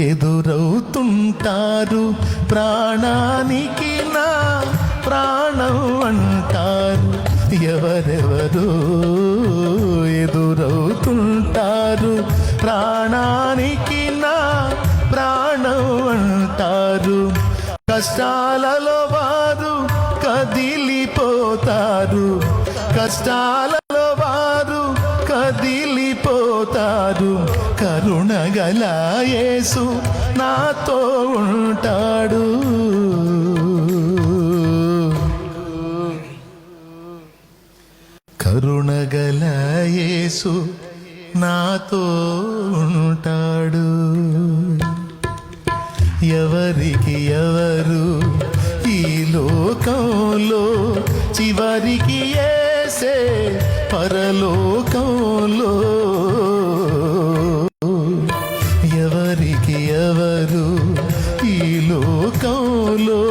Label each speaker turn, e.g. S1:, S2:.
S1: ఎదురవుతుంటారు, ప్రాణానికి నా ప్రాణం అంటారు. ఎవరెవరు ఎదురవుతుంటారు, ప్రాణానికి నా ప్రాణం అంటారు. కష్టాలలో వారు కదిలిపోతారు, కష్టాలలో వారు కదిలిపోతారు. కరుణగల యేసు నాతో ఉంటాడు. కరుణగల యేసు నాతో ఉంటాడు. ఎవరికి ఎవరు ఈ లోకంలో, చివరికి యేసే పరలోకంలో. ఎవరికి ఎవరు ఈ లోకంలో,